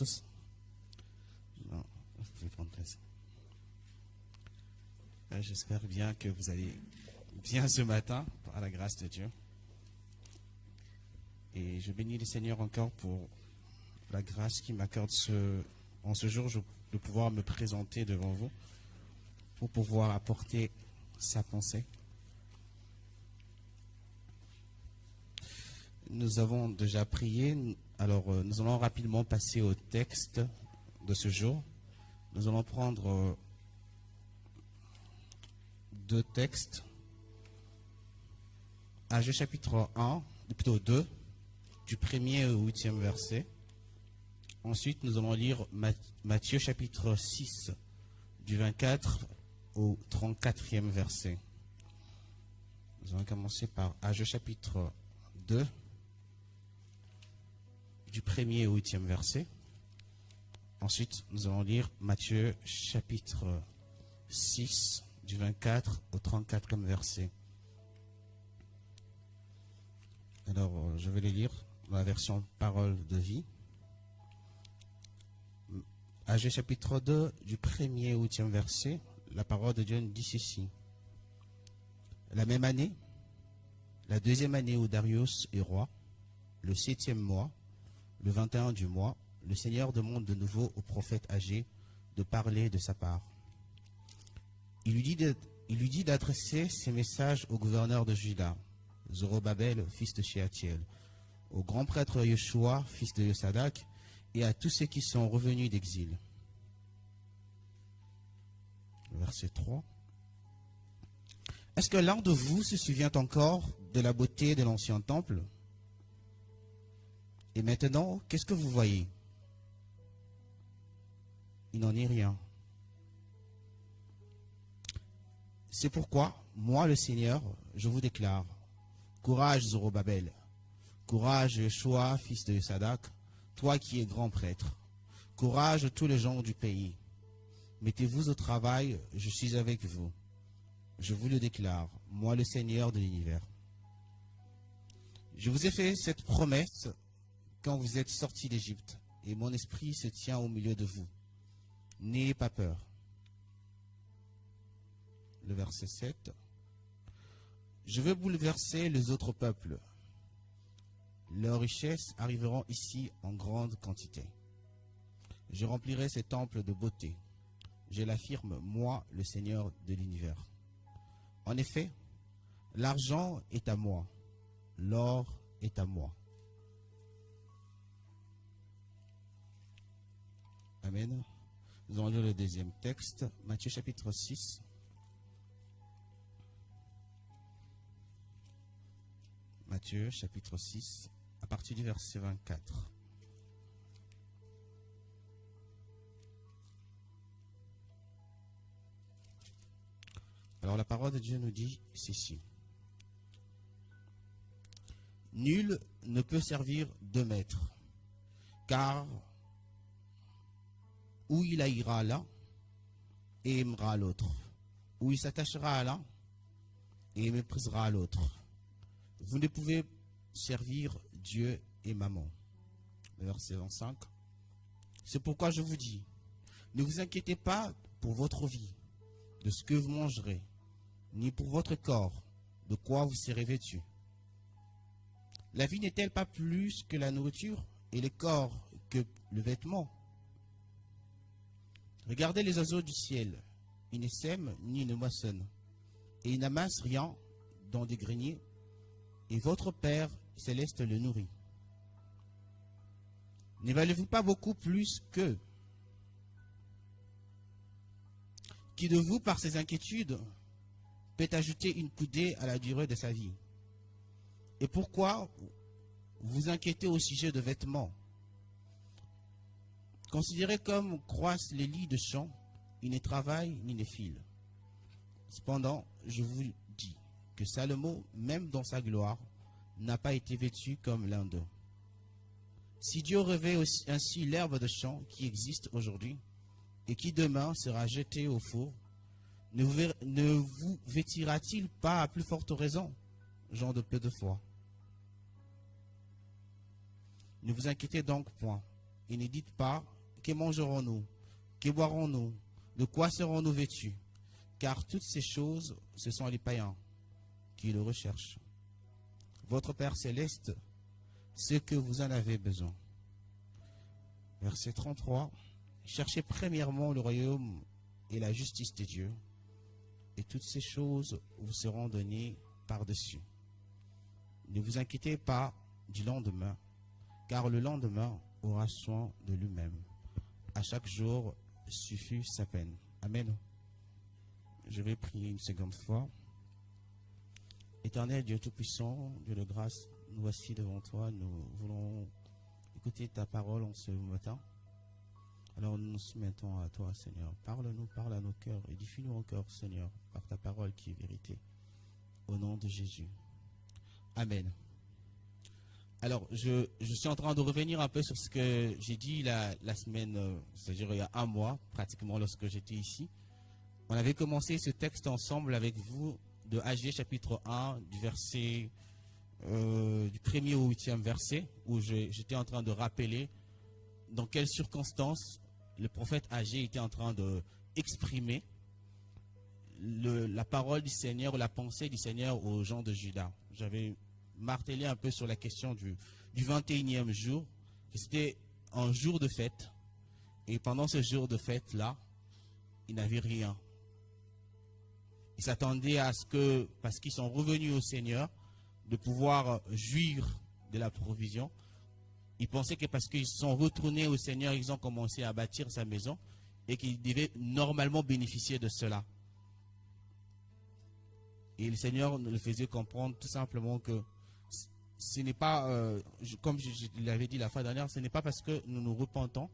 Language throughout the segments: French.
tous. Non, vous pouvez prendre place. J'espère bien que vous allez bien ce matin, par la grâce de Dieu. Et je bénis le Seigneur encore pour la grâce qu'il m'accorde en ce jour de pouvoir me présenter devant vous, pour pouvoir apporter sa pensée. Nous avons déjà prié, alors nous allons rapidement passer au texte de ce jour. Nous allons prendre deux textes. Agé chapitre 1, plutôt 2, du 1er au 8e verset. Ensuite, nous allons lire Matthieu chapitre 6, du 24 au 34e verset. Nous allons commencer par Agé chapitre 2, du 1er au 8e verset. Ensuite, nous allons lire Matthieu chapitre 6, du 24 au 34e verset. Alors, je vais les lire dans la version Parole de vie. Agé chapitre 2, du 1er au 8e verset, la parole de Dieu nous dit ceci. La même année, la deuxième année où Darius est roi, le 7e mois, le 21 du mois, le Seigneur demande de nouveau au prophète Agé de parler de sa part. Il lui dit d'adresser ses messages au gouverneur de Juda, Zorobabel, fils de Shealtiel, au grand prêtre Yeshua, fils de Yosadak, et à tous ceux qui sont revenus d'exil. Verset 3. Est-ce que l'un de vous se souvient encore de la beauté de l'ancien temple? Et maintenant, qu'est-ce que vous voyez? Il n'en est rien. C'est pourquoi, moi le Seigneur, je vous déclare, courage Zorobabel, courage Yeshua, fils de Sadak, toi qui es grand prêtre, courage tous les gens du pays. Mettez-vous au travail, je suis avec vous. Je vous le déclare, moi le Seigneur de l'univers. Je vous ai fait cette promesse quand vous êtes sortis d'Égypte, et mon esprit se tient au milieu de vous. N'ayez pas peur. Le verset 7. Je veux bouleverser les autres peuples. Leurs richesses arriveront ici en grande quantité. Je remplirai ces temples de beauté. Je l'affirme, moi, le Seigneur de l'univers. En effet, l'argent est à moi, l'or est à moi. Amen. Nous allons lire le deuxième texte, Matthieu chapitre 6. Matthieu chapitre 6, à partir du verset 24. Alors la parole de Dieu nous dit ceci. Nul ne peut servir deux maîtres, car ou il haïra l'un et aimera l'autre, ou il s'attachera à l'un et méprisera l'autre. Vous ne pouvez servir Dieu et maman. Verset 25. C'est pourquoi je vous dis, ne vous inquiétez pas pour votre vie, de ce que vous mangerez, ni pour votre corps, de quoi vous serez vêtus. La vie n'est-elle pas plus que la nourriture, et le corps que le vêtement? Regardez les oiseaux du ciel, ils ne sèment ni ne moissonnent, et ils n'amassent rien dans des greniers, et votre Père céleste le nourrit. Ne valez-vous pas beaucoup plus qu'eux? Qui de vous, par ses inquiétudes, peut ajouter une coudée à la durée de sa vie? Et pourquoi vous inquiétez au sujet de vêtements? Considérez comme croissent les lits de champs, ils ne travaillent ni ne filent. Cependant, je vous dis que Salomon, même dans sa gloire, n'a pas été vêtu comme l'un d'eux. Si Dieu revêt ainsi l'herbe de champ qui existe aujourd'hui et qui demain sera jetée au four, ne vous vêtira-t-il pas à plus forte raison, gens de peu de foi? Ne vous inquiétez donc point, et ne dites pas, que mangerons-nous, que boirons-nous, de quoi serons-nous vêtus? Car toutes ces choses, ce sont les païens qui le recherchent. Votre Père céleste, ce que vous en avez besoin. Verset 33. Cherchez premièrement le royaume et la justice de Dieu, et toutes ces choses vous seront données par-dessus. Ne vous inquiétez pas du lendemain, car le lendemain aura soin de lui-même. À chaque jour suffit sa peine. Amen. Je vais prier une seconde fois. Éternel Dieu Tout-Puissant, Dieu de grâce, nous voici devant toi. Nous voulons écouter ta parole en ce matin. Alors nous nous soumettons à toi, Seigneur. Parle-nous, parle à nos cœurs. Édifie-nous encore, Seigneur, par ta parole qui est vérité. Au nom de Jésus. Amen. Alors, je suis en train de revenir un peu sur ce que j'ai dit la semaine, c'est-à-dire il y a un mois, pratiquement, lorsque j'étais ici. On avait commencé ce texte ensemble avec vous de Agé chapitre 1, du verset du 1er au 8e verset, où j'étais en train de rappeler dans quelles circonstances le prophète Agé était en train d'exprimer la parole du Seigneur, la pensée du Seigneur aux gens de Juda. J'avais martelé un peu sur la question du 21e jour, que c'était un jour de fête, et pendant ce jour de fête-là, ils n'avaient rien. Ils s'attendaient à ce que, parce qu'ils sont revenus au Seigneur, de pouvoir jouir de la provision. Ils pensaient que parce qu'ils sont retournés au Seigneur, ils ont commencé à bâtir sa maison et qu'ils devaient normalement bénéficier de cela. Et le Seigneur nous le faisait comprendre tout simplement que ce n'est pas, comme je l'avais dit la fois dernière, ce n'est pas parce que nous nous repentons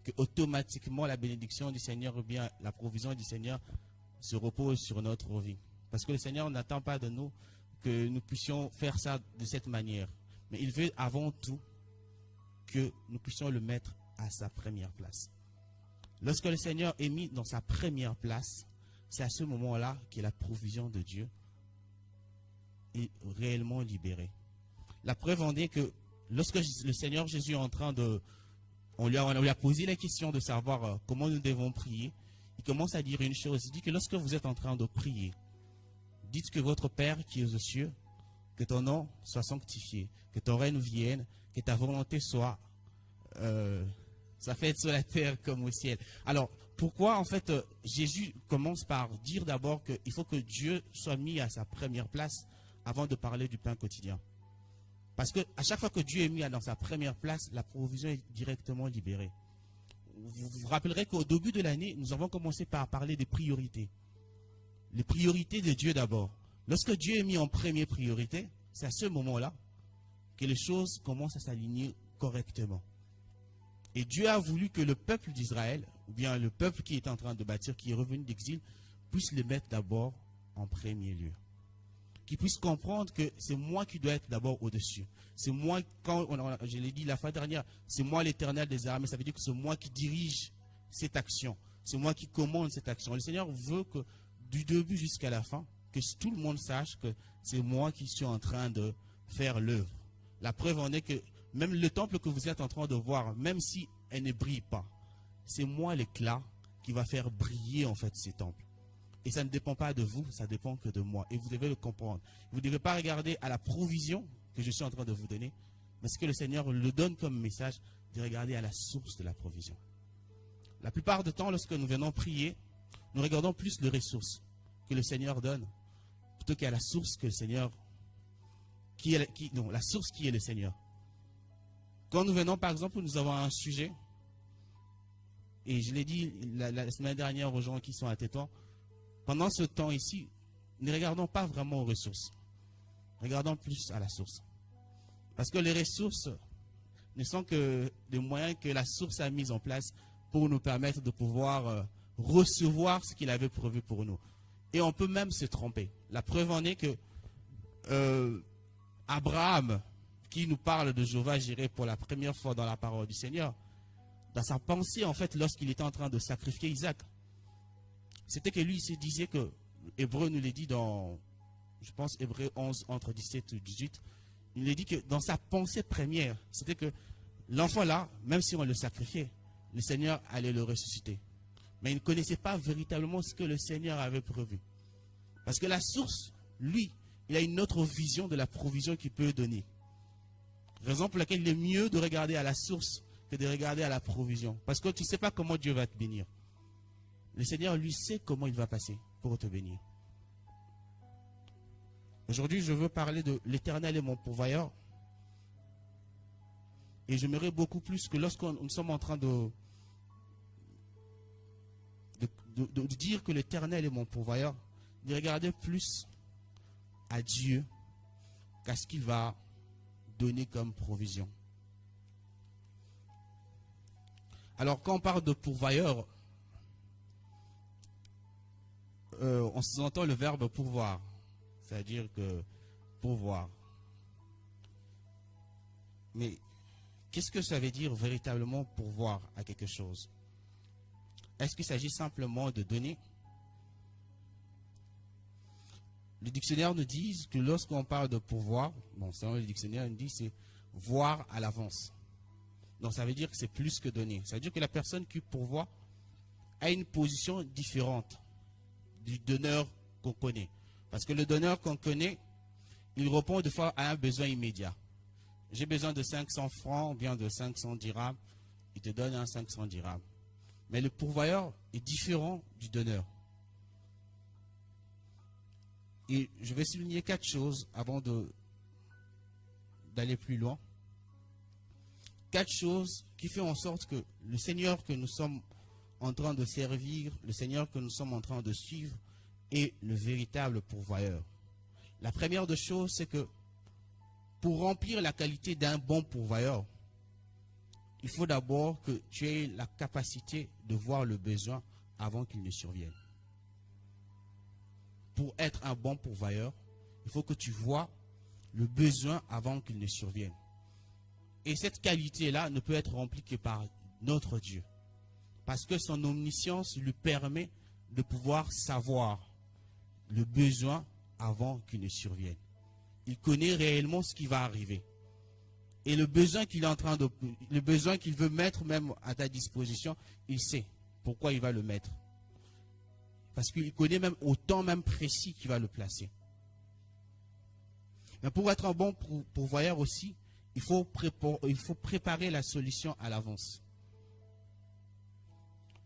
que automatiquement la bénédiction du Seigneur ou bien la provision du Seigneur se repose sur notre vie. Parce que le Seigneur n'attend pas de nous que nous puissions faire ça de cette manière. Mais il veut avant tout que nous puissions le mettre à sa première place. Lorsque le Seigneur est mis dans sa première place, c'est à ce moment-là que la provision de Dieu est réellement libérée. La preuve en est que lorsque le Seigneur Jésus est en train de... On lui a posé la question de savoir comment nous devons prier. Il commence à dire une chose. Il dit que lorsque vous êtes en train de prier, dites que votre Père qui est aux cieux, que ton nom soit sanctifié, que ton règne vienne, que ta volonté soit faite sur la terre comme au ciel. Alors, pourquoi en fait Jésus commence par dire d'abord qu'il faut que Dieu soit mis à sa première place avant de parler du pain quotidien? Parce qu'à chaque fois que Dieu est mis dans sa première place, la provision est directement libérée. Vous vous rappellerez qu'au début de l'année, nous avons commencé par parler des priorités. Les priorités de Dieu d'abord. Lorsque Dieu est mis en première priorité, c'est à ce moment-là que les choses commencent à s'aligner correctement. Et Dieu a voulu que le peuple d'Israël, ou bien le peuple qui est en train de bâtir, qui est revenu d'exil, puisse le mettre d'abord en premier lieu. Qu'il puisse comprendre que c'est moi qui dois être d'abord au-dessus. C'est moi, je l'ai dit la fois dernière, c'est moi l'Éternel des armées. Ça veut dire que c'est moi qui dirige cette action. C'est moi qui commande cette action. Le Seigneur veut que du début jusqu'à la fin, que tout le monde sache que c'est moi qui suis en train de faire l'œuvre. La preuve en est que même le temple que vous êtes en train de voir, même si elle ne brille pas, c'est moi l'éclat qui va faire briller en fait ces temples. Et ça ne dépend pas de vous, ça dépend que de moi. Et vous devez le comprendre. Vous ne devez pas regarder à la provision que je suis en train de vous donner, mais ce que le Seigneur le donne comme message, de regarder à la source de la provision. La plupart du temps, lorsque nous venons prier, nous regardons plus les ressources que le Seigneur donne, plutôt qu'à la source que le Seigneur, la source qui est le Seigneur. Quand nous venons, par exemple, nous avons un sujet, et je l'ai dit la semaine dernière aux gens qui sont à Tétouan, pendant ce temps ici, ne regardons pas vraiment aux ressources. Regardons plus à la source. Parce que les ressources ne sont que des moyens que la source a mis en place pour nous permettre de pouvoir recevoir ce qu'il avait prévu pour nous. Et on peut même se tromper. La preuve en est que Abraham, qui nous parle de Jéhovah Jireh pour la première fois dans la parole du Seigneur, dans sa pensée, en fait, lorsqu'il était en train de sacrifier Isaac, c'était que lui, il se disait que, Hébreu nous l'a dit dans, je pense, Hébreu 11, entre 17 et 18, il a dit que dans sa pensée première, c'était que L'enfant là, même si on le sacrifiait, le Seigneur allait le ressusciter. Mais il ne connaissait pas véritablement ce que le Seigneur avait prévu. Parce que la source, lui, il a une autre vision de la provision qu'il peut donner. Raison pour laquelle il est mieux de regarder à la source que de regarder à la provision. Parce que tu ne sais pas comment Dieu va te bénir. Le Seigneur, lui, sait comment il va passer pour te bénir. Aujourd'hui, je veux parler de l'Éternel est mon pourvoyeur. Et j'aimerais beaucoup plus que lorsque nous sommes en train de dire que l'Éternel est mon pourvoyeur, de regarder plus à Dieu qu'à ce qu'il va donner comme provision. Alors, quand on parle de pourvoyeur, on sous-entend le verbe pourvoir, c'est-à-dire que pourvoir. Mais qu'est-ce que ça veut dire véritablement pourvoir à quelque chose? Est-ce qu'il s'agit simplement de donner? Le dictionnaire nous dit que lorsqu'on parle de pourvoir, bon, selon le dictionnaire, il nous dit c'est voir à l'avance. Donc ça veut dire que c'est plus que donner. Ça veut dire que la personne qui pourvoit a une position différente du donneur qu'on connaît. Parce que le donneur qu'on connaît, il répond des fois à un besoin immédiat. J'ai besoin de 500 francs, ou bien de 500 dirhams, il te donne un 500 dirhams. Mais le pourvoyeur est différent du donneur. Et je vais souligner 4 choses avant d'aller plus loin. 4 choses qui font en sorte que le Seigneur que nous sommes en train de servir, le Seigneur que nous sommes en train de suivre, est le véritable pourvoyeur. La première des choses, c'est que pour remplir la qualité d'un bon pourvoyeur, il faut d'abord que tu aies la capacité de voir le besoin avant qu'il ne survienne. Pour être un bon pourvoyeur, il faut que tu vois le besoin avant qu'il ne survienne. Et cette qualité-là ne peut être remplie que par notre Dieu. Parce que son omniscience lui permet de pouvoir savoir le besoin avant qu'il ne survienne. Il connaît réellement ce qui va arriver. Et le besoin qu'il est en train le besoin qu'il veut mettre même à ta disposition, il sait pourquoi il va le mettre. Parce qu'il connaît même au temps même précis qu'il va le placer. Mais pour être un bon pourvoyeur aussi, il faut préparer la solution à l'avance.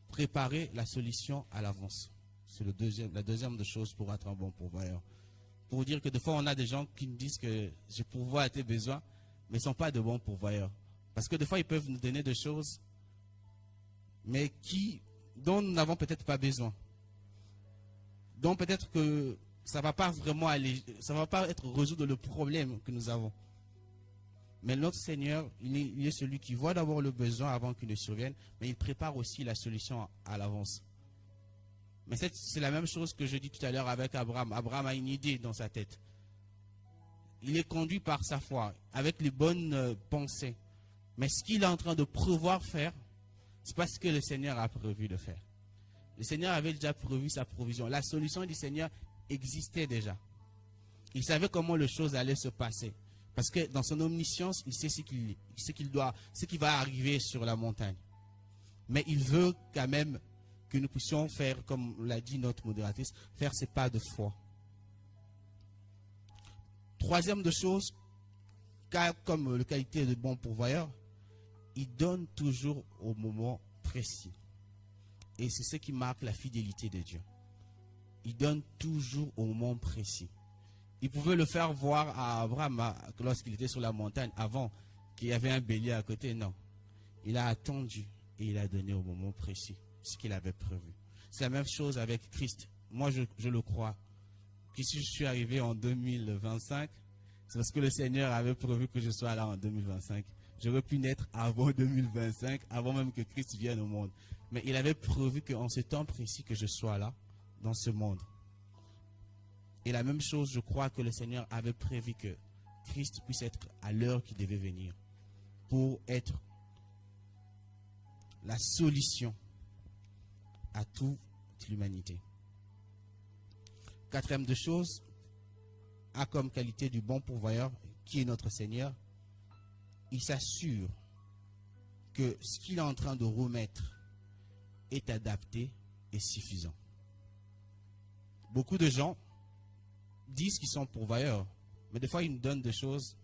Préparer la solution à l'avance. C'est la deuxième des choses pour être un bon pourvoyeur. Pour dire que des fois, on a des gens qui nous disent que je pourvois à tes besoins, mais ils ne sont pas de bons pourvoyeurs. Parce que des fois, ils peuvent nous donner des choses, mais dont nous n'avons peut-être pas besoin. Donc peut-être que ça ne va pas vraiment aller, ça ne va pas être résoudre le problème que nous avons. Mais notre Seigneur, il est celui qui voit d'abord le besoin avant qu'il ne survienne, mais il prépare aussi la solution à l'avance. Mais c'est la même chose que je dis tout à l'heure avec Abraham. Abraham a une idée dans sa tête. Il est conduit par sa foi, avec les bonnes pensées. Mais ce qu'il est en train de prévoir faire, c'est pas ce que le Seigneur a prévu de faire. Le Seigneur avait déjà prévu sa provision. La solution du Seigneur existait déjà. Il savait comment les choses allaient se passer. Parce que dans son omniscience, il sait ce qui va arriver sur la montagne. Mais il veut quand même que nous puissions faire, comme l'a dit notre modératrice, faire ces pas de foi. Troisième de chose, comme le qualité de bon pourvoyeur, il donne toujours au moment précis. Et c'est ce qui marque la fidélité de Dieu. Il donne toujours au moment précis. Il pouvait le faire voir à Abraham lorsqu'il était sur la montagne avant qu'il y avait un bélier à côté. Non. Il a attendu et il a donné au moment précis ce qu'il avait prévu. C'est la même chose avec Christ. Moi, je le crois. Que si je suis arrivé en 2025, c'est parce que le Seigneur avait prévu que je sois là en 2025. J'aurais pu naître avant 2025, avant même que Christ vienne au monde. Mais il avait prévu qu'en ce temps précis que je sois là, dans ce monde. Et la même chose, je crois que le Seigneur avait prévu que Christ puisse être à l'heure qu'il devait venir pour être la solution à toute l'humanité. Quatrième de chose, a comme qualité du bon pourvoyeur, qui est notre Seigneur, il s'assure que ce qu'il est en train de remettre est adapté et suffisant. Beaucoup de gens disent qu'ils sont pourvoyeurs, mais des fois ils nous donnent des choses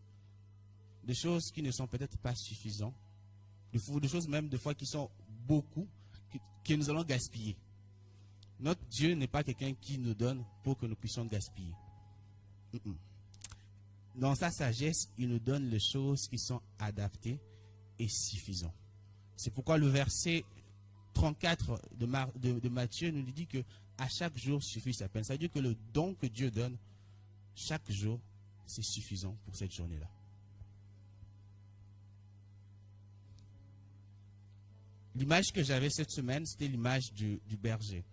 qui ne sont peut-être pas suffisantes, des choses même des fois qui sont beaucoup, que nous allons gaspiller. Notre Dieu n'est pas quelqu'un qui nous donne pour que nous puissions gaspiller. Dans sa sagesse, il nous donne les choses qui sont adaptées et suffisantes. C'est pourquoi le verset 34 de Matthieu nous dit que à chaque jour suffit sa peine. Ça veut dire que le don que Dieu donne, chaque jour, c'est suffisant pour cette journée-là. L'image que j'avais cette semaine, c'était l'image du berger.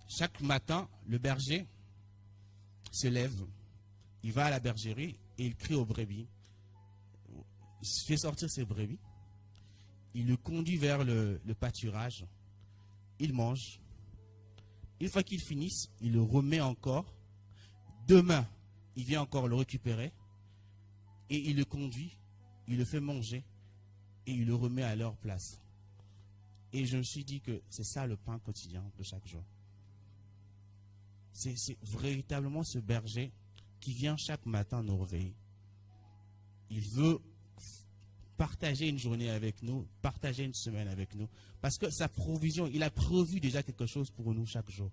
Chaque matin, le berger se lève, il va à la bergerie et il crie aux brebis. Il fait sortir ses brebis, il le conduit vers le pâturage, il mange. Une fois qu'il finisse, il le remet encore. Demain, il vient encore le récupérer et il le conduit, il le fait manger et il le remet à leur place. Et je me suis dit que c'est ça le pain quotidien de chaque jour. C'est véritablement ce berger qui vient chaque matin nous réveiller. Il veut partager une journée avec nous, partager une semaine avec nous. Parce que sa provision, il a prévu déjà quelque chose pour nous chaque jour.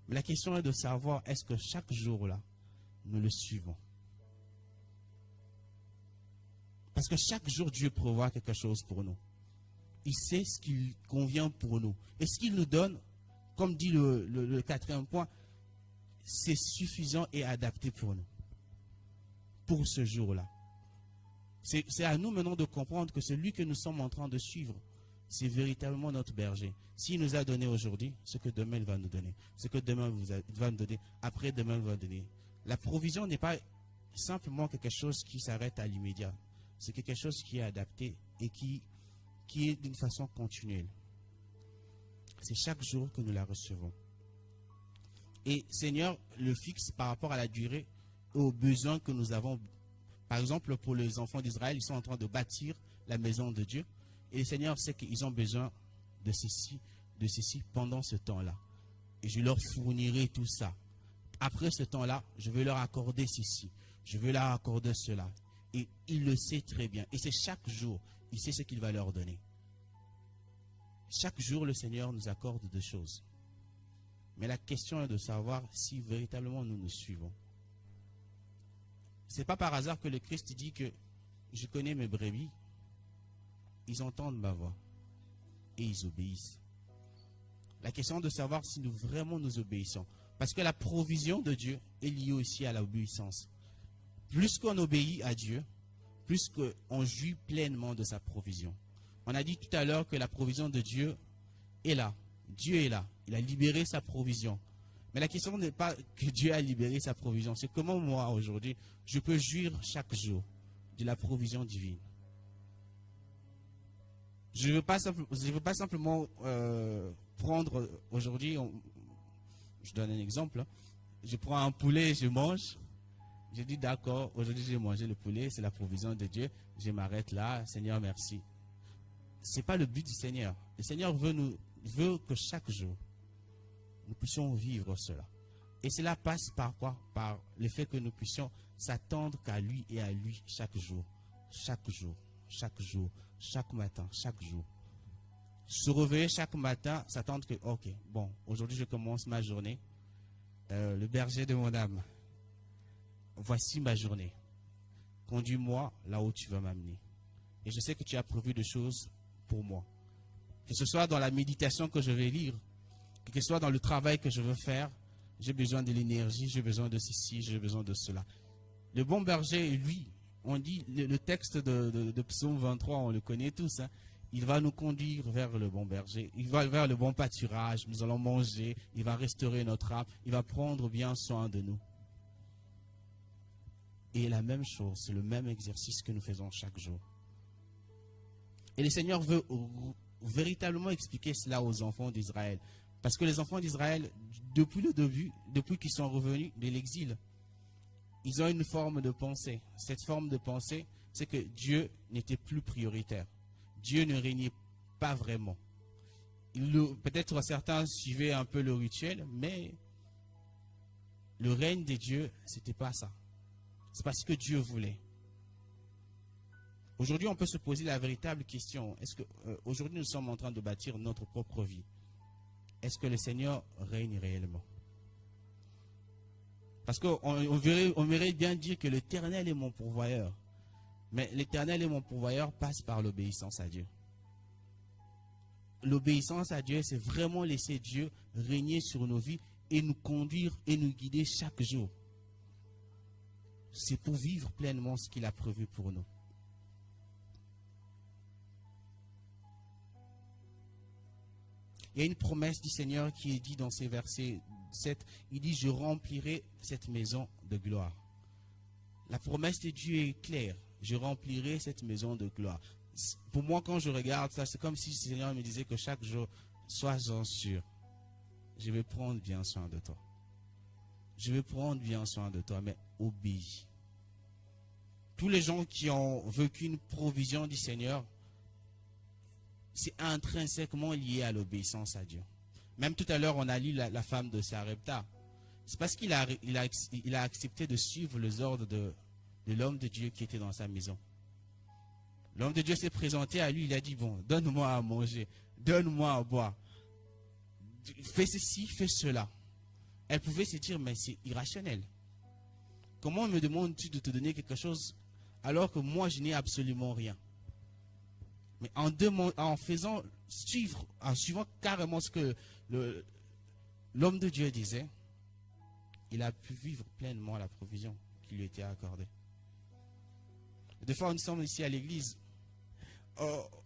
Mais la question est de savoir, est-ce que chaque jour-là, nous le suivons? Parce que chaque jour, Dieu prévoit quelque chose pour nous. Il sait ce qu'il convient pour nous. Et ce qu'il nous donne, comme dit le quatrième point, c'est suffisant et adapté pour nous. Pour ce jour-là. C'est à nous maintenant de comprendre que celui que nous sommes en train de suivre, c'est véritablement notre berger. S'il nous a donné aujourd'hui, ce que demain il va nous donner. Ce que demain il va nous donner, après demain il va nous donner. La provision n'est pas simplement quelque chose qui s'arrête à l'immédiat. C'est quelque chose qui est adapté et qui est d'une façon continuelle. C'est chaque jour que nous la recevons. Et Seigneur le fixe par rapport à la durée et aux besoins que nous avons. Par exemple, pour les enfants d'Israël, ils sont en train de bâtir la maison de Dieu. Et le Seigneur sait qu'ils ont besoin de ceci pendant ce temps-là. Et je leur fournirai tout ça. Après ce temps-là, je vais leur accorder ceci. Je vais leur accorder cela. Et il le sait très bien. Et c'est chaque jour, il sait ce qu'il va leur donner. Chaque jour, le Seigneur nous accorde des choses. Mais la question est de savoir si véritablement nous nous suivons. Ce n'est pas par hasard que le Christ dit que je connais mes brebis, ils entendent ma voix et ils obéissent. La question est de savoir si nous vraiment nous obéissons. Parce que la provision de Dieu est liée aussi à l'obéissance. Plus qu'on obéit à Dieu, plus qu'on jouit pleinement de sa provision. On a dit tout à l'heure que la provision de Dieu est là. Dieu est là. Il a libéré sa provision. Mais la question n'est pas que Dieu a libéré sa provision. C'est comment moi, aujourd'hui, je peux jouir chaque jour de la provision divine. Je ne veux pas simplement prendre aujourd'hui, je donne un exemple. Je prends un poulet, je mange. Je dis d'accord, aujourd'hui j'ai mangé le poulet, c'est la provision de Dieu. Je m'arrête là, Seigneur, merci. Ce n'est pas le but du Seigneur. Le Seigneur veut que chaque jour, nous puissions vivre cela. Et cela passe par quoi? Par le fait que nous puissions s'attendre qu'à lui et à lui chaque jour. Chaque jour, chaque jour, chaque matin, chaque jour. Se réveiller chaque matin, s'attendre que, ok, bon, aujourd'hui je commence ma journée. Le berger de mon âme, voici ma journée. Conduis-moi là où tu vas m'amener. Et je sais que tu as prévu des choses pour moi. Que ce soit dans la méditation que je vais lire, que ce soit dans le travail que je veux faire, j'ai besoin de l'énergie, j'ai besoin de ceci, j'ai besoin de cela. Le bon berger, lui, on dit, le texte de Psaume 23, on le connaît tous, hein, il va nous conduire vers le bon berger, il va vers le bon pâturage, nous allons manger, il va restaurer notre âme, il va prendre bien soin de nous. Et la même chose, c'est le même exercice que nous faisons chaque jour. Et le Seigneur veut véritablement expliquer cela aux enfants d'Israël. Parce que les enfants d'Israël, depuis le début, depuis qu'ils sont revenus de l'exil, ils ont une forme de pensée. Cette forme de pensée, c'est que Dieu n'était plus prioritaire. Dieu ne régnait pas vraiment. Peut-être certains suivaient un peu le rituel, mais le règne de Dieu, ce n'était pas ça. C'est parce que Dieu voulait. Aujourd'hui, on peut se poser la véritable question. Est-ce que aujourd'hui, nous sommes en train de bâtir notre propre vie? Est-ce que le Seigneur règne réellement? Parce qu'on verrait bien dire que l'Éternel est mon pourvoyeur. Mais l'Éternel est mon pourvoyeur passe par l'obéissance à Dieu. L'obéissance à Dieu, c'est vraiment laisser Dieu régner sur nos vies et nous conduire et nous guider chaque jour. C'est pour vivre pleinement ce qu'il a prévu pour nous. Il y a une promesse du Seigneur qui est dit dans ces versets 7. Il dit, je remplirai cette maison de gloire. La promesse de Dieu est claire. Je remplirai cette maison de gloire. Pour moi, quand je regarde ça, c'est comme si le Seigneur me disait que chaque jour, sois-en sûr, je vais prendre bien soin de toi. Je vais prendre bien soin de toi, mais obéis. Tous les gens qui ont vécu une provision du Seigneur, c'est intrinsèquement lié à l'obéissance à Dieu. Même tout à l'heure, on a lu la femme de Sarepta. C'est parce qu'il a accepté de suivre les ordres de l'homme de Dieu qui était dans sa maison. L'homme de Dieu s'est présenté à lui, il a dit, bon, donne-moi à manger, donne-moi à boire. Fais ceci, fais cela. Elle pouvait se dire, mais c'est irrationnel. Comment me demandes-tu de te donner quelque chose alors que moi, je n'ai absolument rien? Mais en suivant carrément ce que l'homme de Dieu disait, il a pu vivre pleinement la provision qui lui était accordée. Des fois, nous sommes ici à l'église,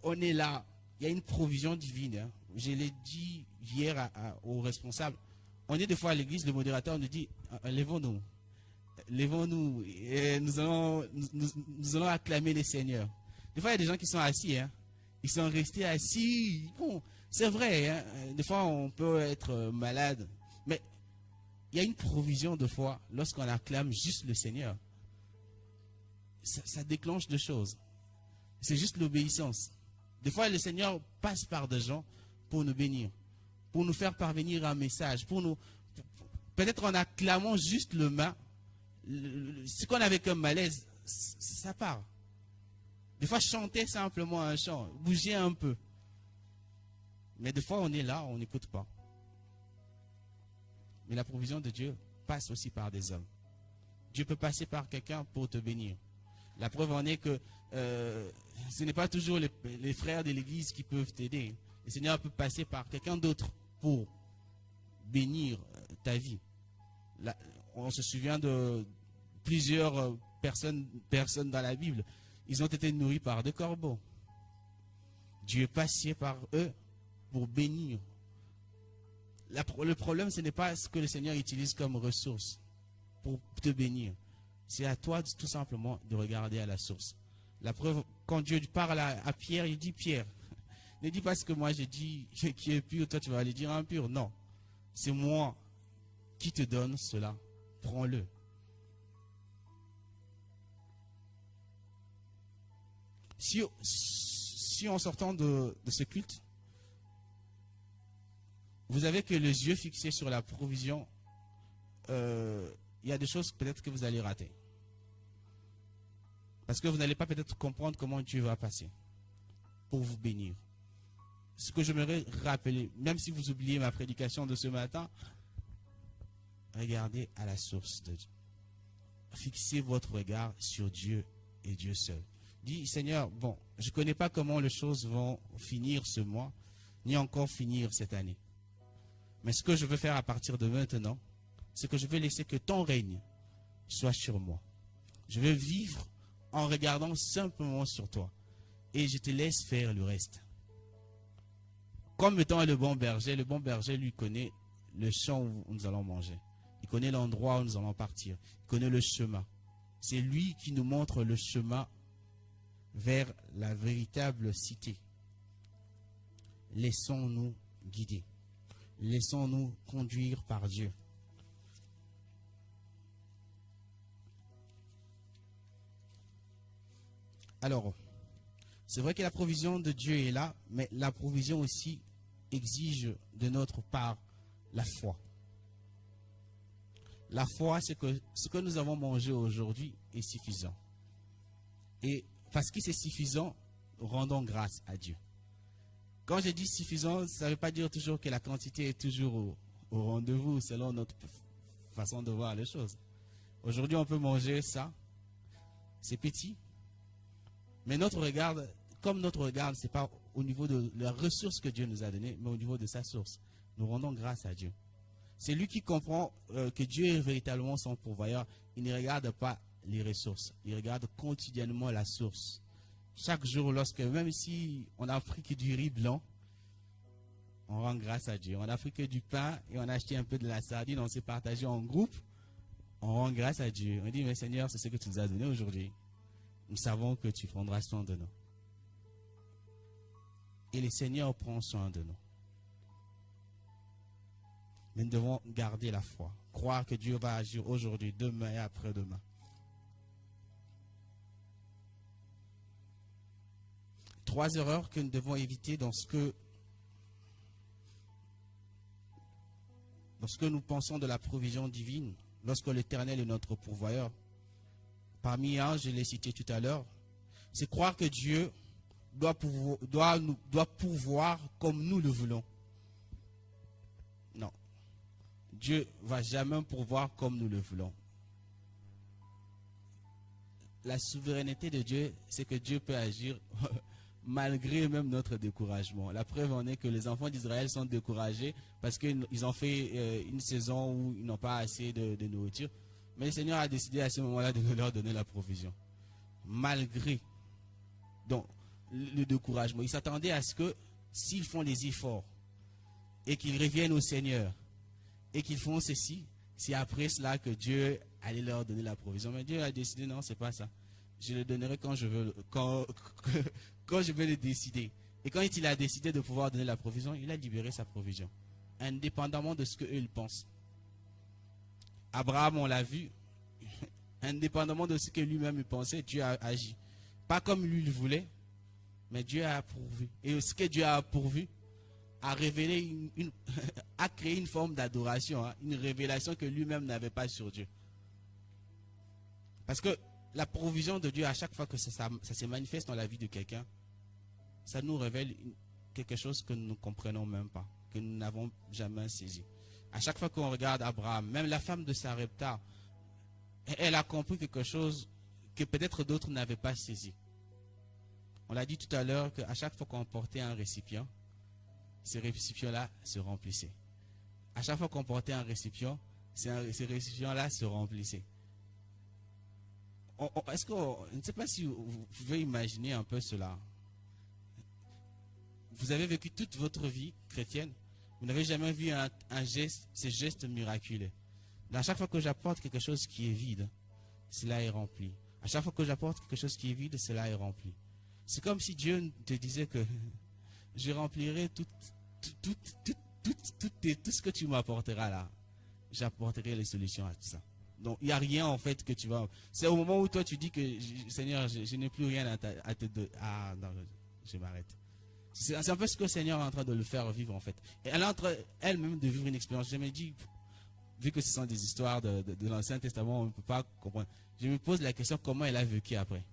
on est là, il y a une provision divine. Hein. Je l'ai dit hier aux responsables. On est des fois à l'église, le modérateur nous dit, lèvons-nous. Lèvons-nous et nous allons acclamer les seigneurs. Des fois, il y a des gens qui sont assis, hein. Ils sont restés assis. Bon, c'est vrai, hein. Des fois, on peut être malade. Mais il y a une provision de foi lorsqu'on acclame juste le Seigneur. Ça déclenche des choses. C'est juste l'obéissance. Des fois, le Seigneur passe par des gens pour nous bénir, pour nous faire parvenir un message, peut-être en acclamant juste le main, ce qu'on avait comme malaise, ça part. Des fois, chanter simplement un chant, bouger un peu. Mais des fois, on est là, on n'écoute pas. Mais la provision de Dieu passe aussi par des hommes. Dieu peut passer par quelqu'un pour te bénir. La preuve en est que ce n'est pas toujours les frères de l'église qui peuvent t'aider. Le Seigneur peut passer par quelqu'un d'autre pour bénir ta vie. Là, on se souvient de plusieurs personnes dans la Bible. Ils ont été nourris par des corbeaux. Dieu est passé par eux pour bénir. Le problème, ce n'est pas ce que le Seigneur utilise comme ressource pour te bénir. C'est à toi tout simplement de regarder à la source. La preuve, quand Dieu parle à Pierre, il dit, Pierre, ne dis pas ce que moi j'ai dit qui est pur, toi tu vas aller dire impur. Non, c'est moi qui te donne cela. Prends-le. Si en sortant de ce culte, vous avez que les yeux fixés sur la provision, il y a des choses peut-être que vous allez rater. Parce que vous n'allez pas peut-être comprendre comment Dieu va passer pour vous bénir. Ce que j'aimerais rappeler, même si vous oubliez ma prédication de ce matin, regardez à la source de Dieu. Fixez votre regard sur Dieu et Dieu seul. Dis, Seigneur, bon, je ne connais pas comment les choses vont finir ce mois, ni encore finir cette année. Mais ce que je veux faire à partir de maintenant, c'est que je veux laisser que ton règne soit sur moi. Je veux vivre en regardant simplement sur toi. Et je te laisse faire le reste. Comme étant le bon berger lui connaît le champ où nous allons manger. Il connaît l'endroit où nous allons partir. Il connaît le chemin. C'est lui qui nous montre le chemin vers la véritable cité. Laissons-nous guider. Laissons-nous conduire par Dieu. Alors, C'est vrai que la provision de Dieu est là, mais la provision aussi exige de notre part la foi. La foi, c'est que ce que nous avons mangé aujourd'hui est suffisant. Et parce que c'est suffisant, rendons grâce à Dieu. Quand je dis suffisant, ça ne veut pas dire toujours que la quantité est toujours au rendez-vous selon notre façon de voir les choses. Aujourd'hui, on peut manger ça. C'est petit. Mais notre regard, comme notre regard, ce n'est pas au niveau de la ressource que Dieu nous a donnée, mais au niveau de sa source. Nous rendons grâce à Dieu. C'est lui qui comprend que Dieu est véritablement son pourvoyeur. Il ne regarde pas les ressources. Il regarde quotidiennement la source. Chaque jour, même si on a pris que du riz blanc, on rend grâce à Dieu. On a pris que du pain et on a acheté un peu de la sardine, on s'est partagé en groupe, on rend grâce à Dieu. On dit, mais Seigneur, c'est ce que tu nous as donné aujourd'hui. Nous savons que tu prendras soin de nous. Et le Seigneur prend soin de nous. Mais nous devons garder la foi, croire que Dieu va agir aujourd'hui, demain et après-demain. Trois erreurs que nous devons éviter dans ce que nous pensons de la provision divine, lorsque l'Éternel est notre pourvoyeur. Parmi un, je l'ai cité tout à l'heure, c'est croire que Dieu doit pourvoir comme nous le voulons. Non. Dieu ne va jamais pourvoir comme nous le voulons. La souveraineté de Dieu, c'est que Dieu peut agir malgré même notre découragement. La preuve en est que les enfants d'Israël sont découragés parce qu'ils ont fait une saison où ils n'ont pas assez de nourriture. Mais le Seigneur a décidé à ce moment-là de leur donner la provision. Malgré donc, le découragement. Ils s'attendaient à ce que s'ils font des efforts et qu'ils reviennent au Seigneur et qu'ils font ceci, c'est après cela que Dieu allait leur donner la provision. Mais Dieu a décidé, non, c'est pas ça. Je le donnerai quand je veux, quand je vais le décider. Et quand il a décidé de pouvoir donner la provision, il a libéré sa provision, indépendamment de ce qu'eux ils pensent. Abraham, on l'a vu, indépendamment de ce que lui-même il pensait, Dieu a agi. Pas comme lui le voulait, mais Dieu a pourvu. Et ce que Dieu a pourvu a révélé a créé une forme d'adoration, une révélation que lui-même n'avait pas sur Dieu. Parce que la provision de Dieu, à chaque fois que ça se manifeste dans la vie de quelqu'un, ça nous révèle quelque chose que nous ne comprenons même pas, que nous n'avons jamais saisi. À chaque fois qu'on regarde Abraham, même la femme de Sarepta, elle a compris quelque chose que peut-être d'autres n'avaient pas saisi. On l'a dit tout à l'heure qu'à chaque fois qu'on portait un récipient, ces récipients-là se remplissaient. À chaque fois qu'on portait un récipient, ces récipients-là se remplissaient. Est-ce que, je ne sais pas si vous pouvez imaginer un peu cela. Vous avez vécu toute votre vie chrétienne, vous n'avez jamais vu ces gestes miraculeux. À chaque fois que j'apporte quelque chose qui est vide, cela est rempli. À chaque fois que j'apporte quelque chose qui est vide, cela est rempli. C'est comme si Dieu te disait que je remplirai tout ce que tu m'apporteras là. J'apporterai les solutions à tout ça. Donc, il n'y a rien en fait que tu vas... C'est au moment où toi tu dis que, Seigneur, je n'ai plus rien à te donner. Ah, non, je m'arrête. C'est un peu ce que le Seigneur est en train de le faire vivre en fait. Et elle est en train elle-même de vivre une expérience. Je me dis, vu que ce sont des histoires de l'Ancien Testament, on ne peut pas comprendre. Je me pose la question, comment elle a vécu après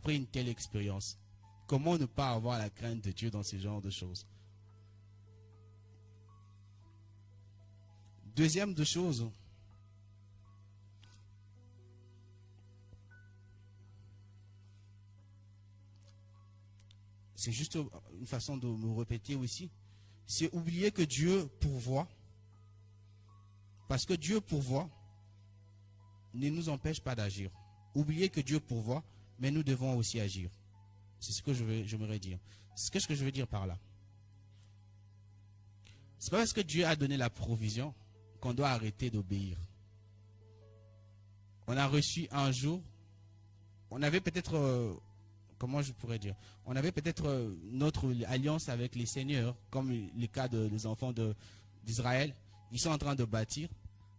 une telle expérience. Comment ne pas avoir la crainte de Dieu dans ce genre de choses? Deuxième de choses, c'est juste une façon de me répéter aussi, c'est oublier que Dieu pourvoit. Parce que Dieu pourvoit ne nous empêche pas d'agir. Oublier que Dieu pourvoit, mais nous devons aussi agir. C'est ce que j'aimerais dire. C'est ce que je veux dire par là. C'est pas parce que Dieu a donné la provision qu'on doit arrêter d'obéir. On a reçu un jour, on avait peut-être, comment je pourrais dire, on avait peut-être notre alliance avec les seigneurs, comme le cas des enfants d'Israël. Ils sont en train de bâtir.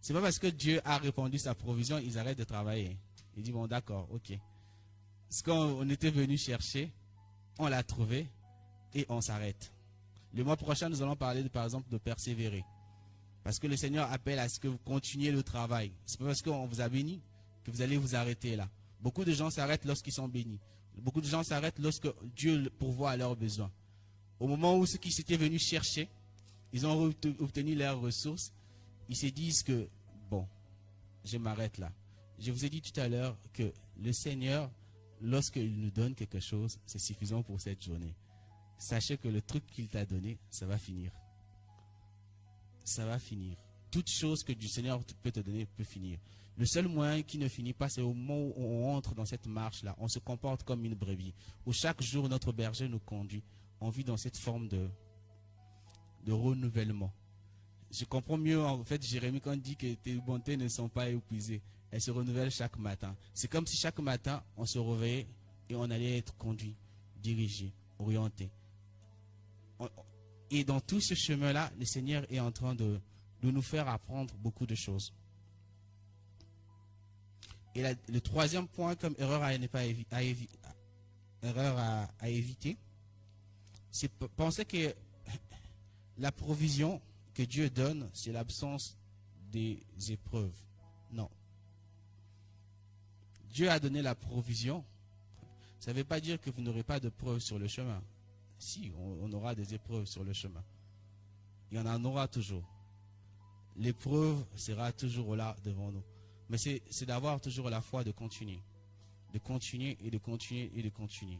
C'est pas parce que Dieu a répandu sa provision, ils arrêtent de travailler. Ils disent, bon d'accord, ok. Ce qu'on était venu chercher, on l'a trouvé et on s'arrête. Le mois prochain, nous allons parler, par exemple, de persévérer. Parce que le Seigneur appelle à ce que vous continuiez le travail. C'est pas parce qu'on vous a béni que vous allez vous arrêter là. Beaucoup de gens s'arrêtent lorsqu'ils sont bénis. Beaucoup de gens s'arrêtent lorsque Dieu pourvoit à leurs besoins. Au moment où ceux qui s'étaient venus chercher, ils ont obtenu leurs ressources, ils se disent que, bon, je m'arrête là. Je vous ai dit tout à l'heure que le Seigneur, lorsqu'il nous donne quelque chose, c'est suffisant pour cette journée. Sachez que le truc qu'il t'a donné, ça va finir. Ça va finir. Toute chose que du Seigneur peut te donner peut finir. Le seul moyen qui ne finit pas, c'est au moment où on entre dans cette marche-là. On se comporte comme une brebis. Où chaque jour, notre berger nous conduit. On vit dans cette forme de renouvellement. Je comprends mieux, en fait, Jérémie, quand il dit que tes bontés ne sont pas épuisées. Elles se renouvellent chaque matin. C'est comme si chaque matin, on se réveillait et on allait être conduit, dirigé, orienté. Et dans tout ce chemin-là, le Seigneur est en train de nous faire apprendre beaucoup de choses. Et le troisième point comme erreur à éviter, c'est penser que la provision que Dieu donne, c'est l'absence des épreuves. Non. Dieu a donné la provision. Ça ne veut pas dire que vous n'aurez pas de preuves sur le chemin. Si, on aura des épreuves sur le chemin. Il y en aura toujours. L'épreuve sera toujours là devant nous. Mais c'est d'avoir toujours la foi de continuer. De continuer et de continuer et de continuer.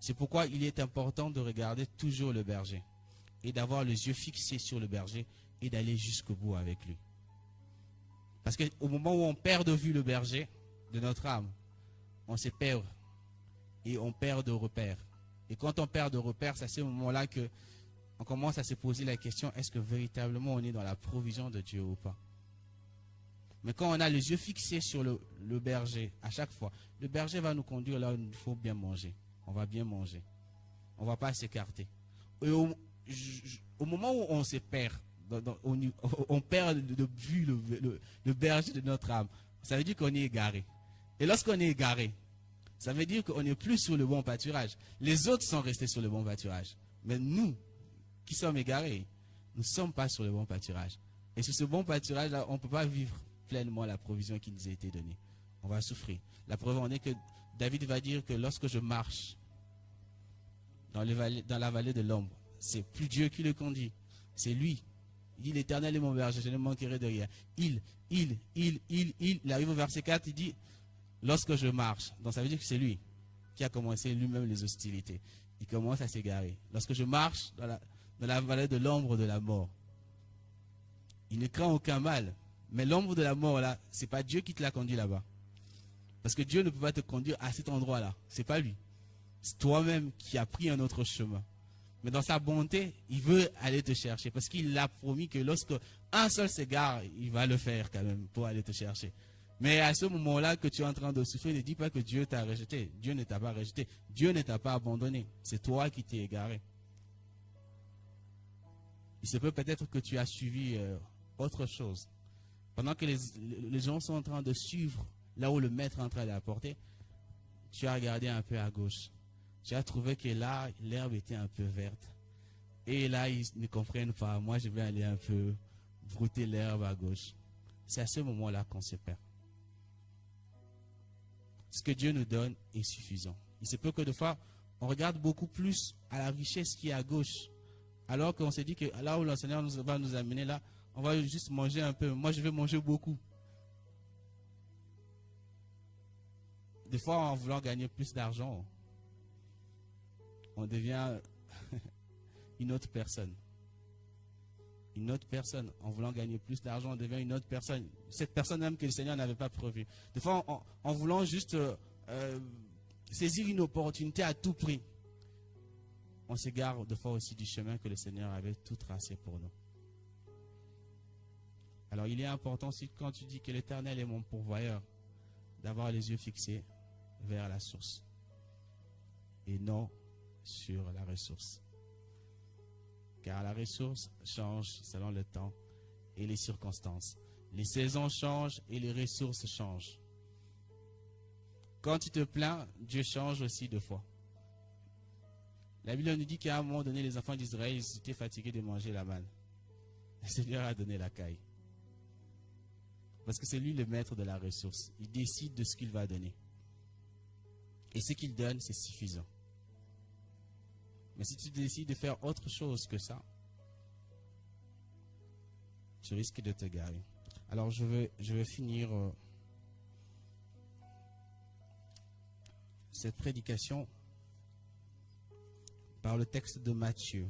C'est pourquoi il est important de regarder toujours le berger. Et d'avoir les yeux fixés sur le berger et d'aller jusqu'au bout avec lui. Parce qu'au moment où on perd de vue le berger de notre âme, on se perd et on perd de repères. Et quand on perd de repères, c'est à ce moment-là qu'on commence à se poser la question, est-ce que véritablement on est dans la provision de Dieu ou pas? Mais quand on a les yeux fixés sur le berger, à chaque fois, le berger va nous conduire là où il faut bien manger. On va bien manger. On ne va pas s'écarter. Et au moment où on se perd, on perd de vue le berger de notre âme, ça veut dire qu'on est égaré. Et lorsqu'on est égaré, ça veut dire qu'on n'est plus sur le bon pâturage. Les autres sont restés sur le bon pâturage. Mais nous, qui sommes égarés, nous ne sommes pas sur le bon pâturage. Et sur ce bon pâturage-là, on ne peut pas vivre pleinement la provision qui nous a été donnée. On va souffrir. La preuve en est que David va dire que lorsque je marche dans la vallée de l'ombre, c'est plus Dieu qui le conduit. C'est lui. Il dit, l'Éternel est mon berger, je ne manquerai de rien. Il arrive au verset 4, il dit, lorsque je marche, donc ça veut dire que c'est lui qui a commencé lui-même les hostilités. Il commence à s'égarer. Lorsque je marche dans la vallée de l'ombre de la mort, il ne craint aucun mal. Mais l'ombre de la mort, là, ce n'est pas Dieu qui te l'a conduit là-bas. Parce que Dieu ne peut pas te conduire à cet endroit-là. Ce n'est pas lui. C'est toi-même qui as pris un autre chemin. Mais dans sa bonté, il veut aller te chercher. Parce qu'il a promis que lorsque un seul s'égare, il va le faire quand même pour aller te chercher. Mais à ce moment-là que tu es en train de souffrir, ne dis pas que Dieu t'a rejeté. Dieu ne t'a pas rejeté. Dieu ne t'a pas abandonné. C'est toi qui t'es égaré. Il se peut peut-être que tu as suivi autre chose. Pendant que les gens sont en train de suivre là où le maître est en train d'apporter, tu as regardé un peu à gauche. Tu as trouvé que là, l'herbe était un peu verte. Et là, ils ne comprennent pas. Moi, je vais aller un peu brouter l'herbe à gauche. C'est à ce moment-là qu'on se perd. Ce que Dieu nous donne est suffisant. Il se peut que des fois, on regarde beaucoup plus à la richesse qui est à gauche. Alors qu'on se dit que là où le Seigneur va nous amener là, on va juste manger un peu. Moi, je vais manger beaucoup. Des fois, en voulant gagner plus d'argent, on devient une autre personne. Une autre personne. En voulant gagner plus d'argent, on devient une autre personne. Cette personne même que le Seigneur n'avait pas prévue. Des fois, en voulant juste saisir une opportunité à tout prix, on s'égare des fois aussi du chemin que le Seigneur avait tout tracé pour nous. Alors, il est important aussi, quand tu dis que l'Éternel est mon pourvoyeur, d'avoir les yeux fixés vers la source et non sur la ressource. Car la ressource change selon le temps et les circonstances. Les saisons changent et les ressources changent. Quand tu te plains, Dieu change aussi deux fois. La Bible nous dit qu'à un moment donné, les enfants d'Israël ils étaient fatigués de manger la manne. Le Seigneur a donné la caille. Parce que c'est lui le maître de la ressource. Il décide de ce qu'il va donner. Et ce qu'il donne, c'est suffisant. Mais si tu décides de faire autre chose que ça, tu risques de te garer. Alors je vais finir cette prédication par le texte de Matthieu.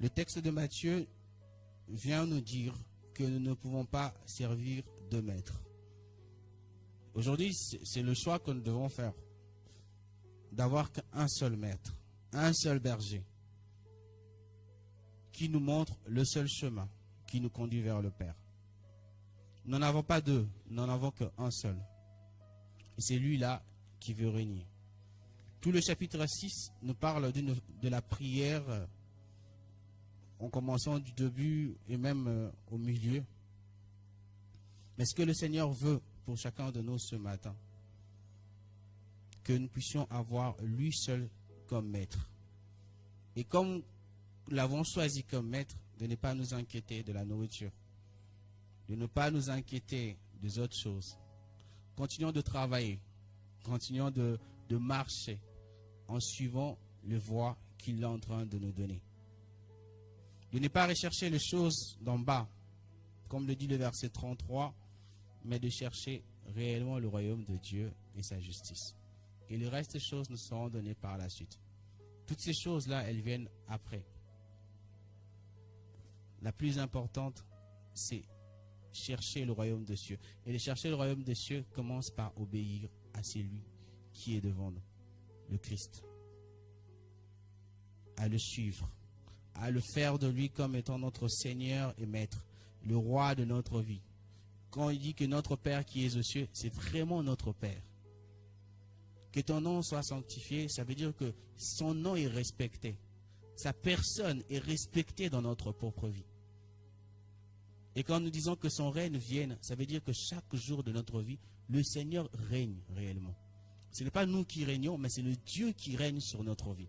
Le texte de Matthieu vient nous dire que nous ne pouvons pas servir deux maîtres. Aujourd'hui, c'est le choix que nous devons faire, d'avoir qu'un seul maître, un seul berger, qui nous montre le seul chemin qui nous conduit vers le Père. Nous n'en avons pas deux, nous n'en avons qu'un seul. Et c'est lui-là qui veut régner. Tout le chapitre 6 nous parle de la prière, en commençant du début et même au milieu. Mais ce que le Seigneur veut pour chacun de nous ce matin, que nous puissions avoir lui seul comme maître. Et comme nous l'avons choisi comme maître, de ne pas nous inquiéter de la nourriture, de ne pas nous inquiéter des autres choses. Continuons de travailler, continuons de marcher en suivant les voies qu'il est en train de nous donner. De ne pas rechercher les choses d'en bas, comme le dit le verset 33, mais de chercher réellement le royaume de Dieu et sa justice. Et le reste des choses nous seront données par la suite. Toutes ces choses-là, elles viennent après. La plus importante, c'est chercher le royaume des cieux. Et de chercher le royaume des cieux commence par obéir à celui qui est devant nous, le Christ. À le suivre, à le faire de lui comme étant notre Seigneur et Maître, le roi de notre vie. Quand il dit que notre Père qui est aux cieux, c'est vraiment notre Père. Que ton nom soit sanctifié, ça veut dire que son nom est respecté. Sa personne est respectée dans notre propre vie. Et quand nous disons que son règne vienne, ça veut dire que chaque jour de notre vie, le Seigneur règne réellement. Ce n'est pas nous qui régnons, mais c'est le Dieu qui règne sur notre vie.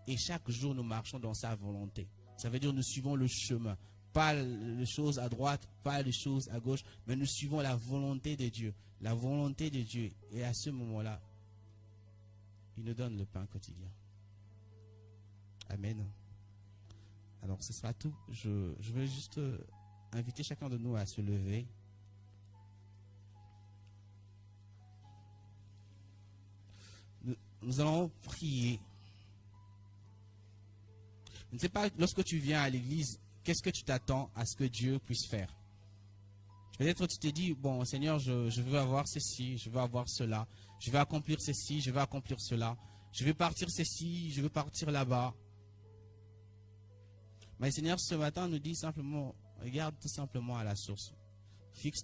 Et chaque jour, nous marchons dans sa volonté. Ça veut dire que nous suivons le chemin. Pas les choses à droite, pas les choses à gauche, mais nous suivons la volonté de Dieu. La volonté de Dieu. Et à ce moment-là, il nous donne le pain quotidien. Amen. Alors, ce sera tout. Je vais juste inviter chacun de nous à se lever. Nous allons prier. Je ne sais pas, lorsque tu viens à l'église, qu'est-ce que tu t'attends à ce que Dieu puisse faire? Peut-être tu te dis, bon Seigneur, je veux avoir ceci, je veux avoir cela, je veux accomplir ceci, je veux accomplir cela, je veux partir ceci, je veux partir là-bas. Mais le Seigneur ce matin nous dit simplement, regarde tout simplement à la source. Fixe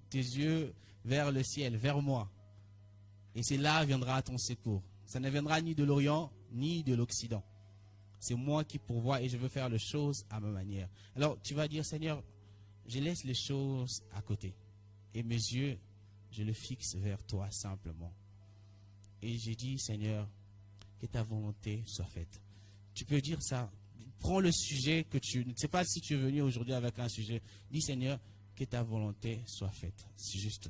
tes yeux vers le ciel, vers moi. Et c'est là viendra ton secours. Ça ne viendra ni de l'Orient, ni de l'Occident. C'est moi qui pourvois et je veux faire les choses à ma manière. Alors tu vas dire, Seigneur, je laisse les choses à côté. Et mes yeux, je les fixe vers toi simplement. Et j'ai dit, Seigneur, que ta volonté soit faite. Tu peux dire ça. Prends le sujet que tu... Ne sais pas si tu es venu aujourd'hui avec un sujet. Dis, Seigneur, que ta volonté soit faite. C'est juste.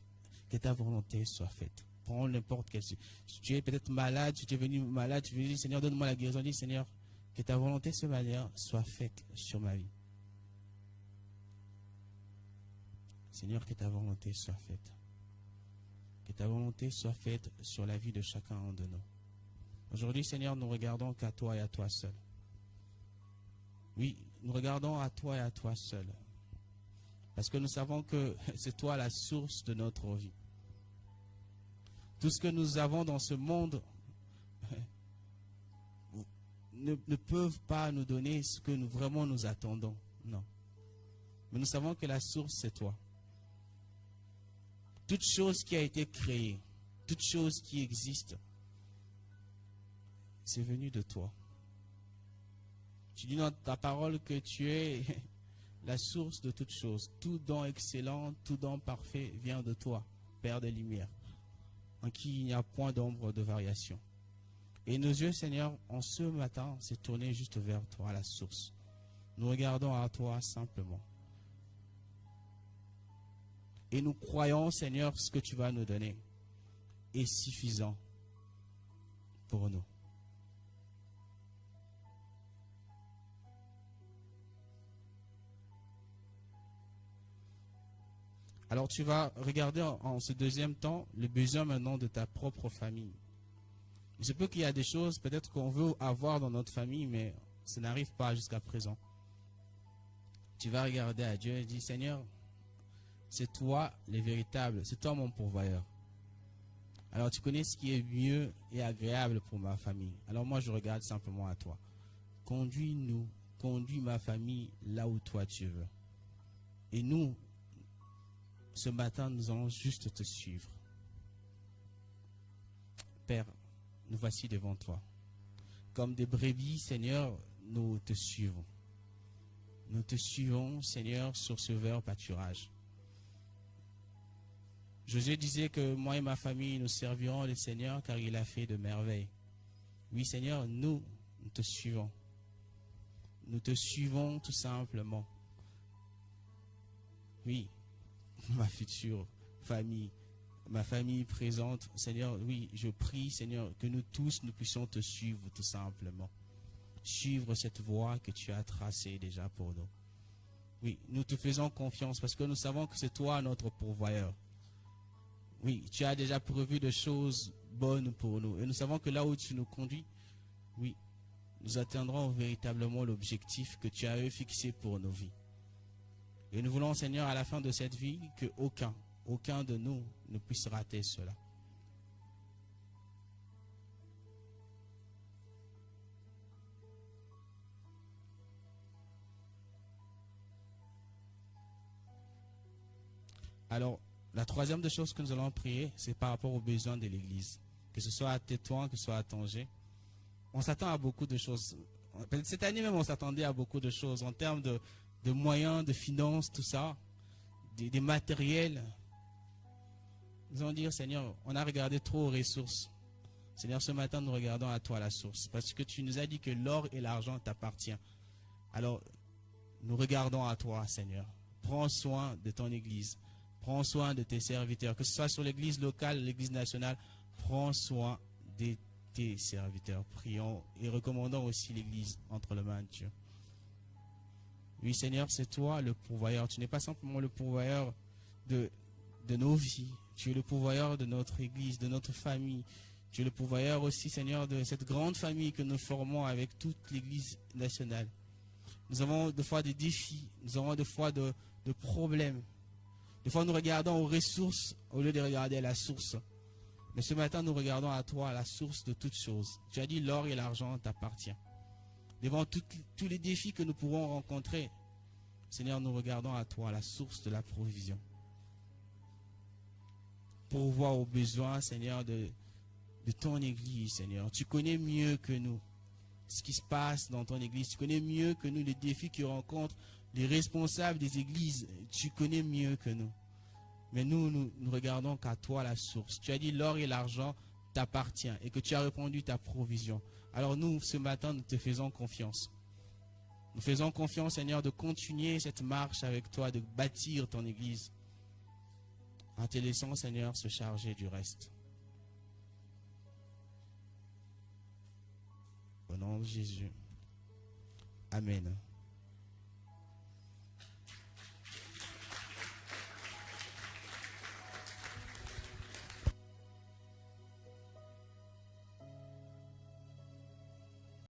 Que ta volonté soit faite. Prends n'importe quel sujet. Si tu es peut-être malade, si tu es venu malade, tu veux dire, Seigneur, donne-moi la guérison. Dis, Seigneur, que ta volonté ce matin soit faite sur ma vie. Seigneur, que ta volonté soit faite. Que ta volonté soit faite sur la vie de chacun de nous. Aujourd'hui, Seigneur, nous regardons qu'à toi et à toi seul. Oui, nous regardons à toi et à toi seul. Parce que nous savons que c'est toi la source de notre vie. Tout ce que nous avons dans ce monde ne peuvent pas nous donner ce que nous vraiment nous attendons. Non. Mais nous savons que la source, c'est toi. Toute chose qui a été créée, toute chose qui existe, c'est venu de toi. Tu dis dans ta parole que tu es la source de toute chose. Tout don excellent, tout don parfait vient de toi, Père des Lumières, en qui il n'y a point d'ombre de variation. Et nos yeux, Seigneur, en ce matin, s'est tourné juste vers toi, à la source. Nous regardons à toi simplement. Et nous croyons, Seigneur, ce que tu vas nous donner est suffisant pour nous. Alors tu vas regarder en ce deuxième temps le besoin maintenant de ta propre famille. Il se peut qu'il y a des choses peut-être qu'on veut avoir dans notre famille, mais ça n'arrive pas jusqu'à présent. Tu vas regarder à Dieu et dire, Seigneur, c'est toi le véritable, c'est toi mon pourvoyeur. Alors tu connais ce qui est mieux et agréable pour ma famille. Alors moi je regarde simplement à toi. Conduis-nous, conduis ma famille là où toi tu veux. Et nous, ce matin, nous allons juste te suivre. Père, nous voici devant toi. Comme des brebis, Seigneur, nous te suivons. Nous te suivons, Seigneur, sur ce vert pâturage. Josué disait que moi et ma famille, nous servirons le Seigneur car il a fait de merveilles. Oui, Seigneur, nous te suivons. Nous te suivons tout simplement. Oui, ma future famille, ma famille présente, Seigneur, oui, je prie, Seigneur, que nous tous, nous puissions te suivre tout simplement. Suivre cette voie que tu as tracée déjà pour nous. Oui, nous te faisons confiance parce que nous savons que c'est toi notre pourvoyeur. Oui, tu as déjà prévu de choses bonnes pour nous. Et nous savons que là où tu nous conduis, oui, nous atteindrons véritablement l'objectif que tu as fixé pour nos vies. Et nous voulons, Seigneur, à la fin de cette vie, que aucun de nous ne puisse rater cela. Alors, la troisième des choses que nous allons prier, c'est par rapport aux besoins de l'Église. Que ce soit à Tétouan, que ce soit à Tanger. On s'attend à beaucoup de choses. Cette année même, on s'attendait à beaucoup de choses en termes de moyens, de finances, tout ça, des matériels. Nous allons dire, Seigneur, on a regardé trop aux ressources. Seigneur, ce matin, nous regardons à toi la source. Parce que tu nous as dit que l'or et l'argent t'appartiennent. Alors, nous regardons à toi, Seigneur. Prends soin de ton Église. Prends soin de tes serviteurs. Que ce soit sur l'Église locale, l'Église nationale, prends soin de tes serviteurs. Prions et recommandons aussi l'Église entre les mains de Dieu. Oui, Seigneur, c'est toi le pourvoyeur. Tu n'es pas simplement le pourvoyeur de nos vies. Tu es le pourvoyeur de notre Église, de notre famille. Tu es le pourvoyeur aussi, Seigneur, de cette grande famille que nous formons avec toute l'Église nationale. Nous avons des fois des défis, nous avons des fois de problèmes. Des fois, nous regardons aux ressources au lieu de regarder à la source. Mais ce matin, nous regardons à toi, la source de toutes choses. Tu as dit l'or et l'argent t'appartiennent. Devant tous les défis que nous pourrons rencontrer, Seigneur, nous regardons à toi, la source de la provision. Pour voir aux besoins, Seigneur, de ton Église, Seigneur. Tu connais mieux que nous ce qui se passe dans ton Église. Tu connais mieux que nous les défis que rencontrent les responsables des églises. Tu connais mieux que nous. Mais nous regardons qu'à toi la source. Tu as dit l'or et l'argent t'appartiennent et que tu as répondu ta provision. Alors nous, ce matin, nous te faisons confiance. Nous faisons confiance, Seigneur, de continuer cette marche avec toi, de bâtir ton Église. En te laissant, Seigneur, se charger du reste. Au nom de Jésus. Amen.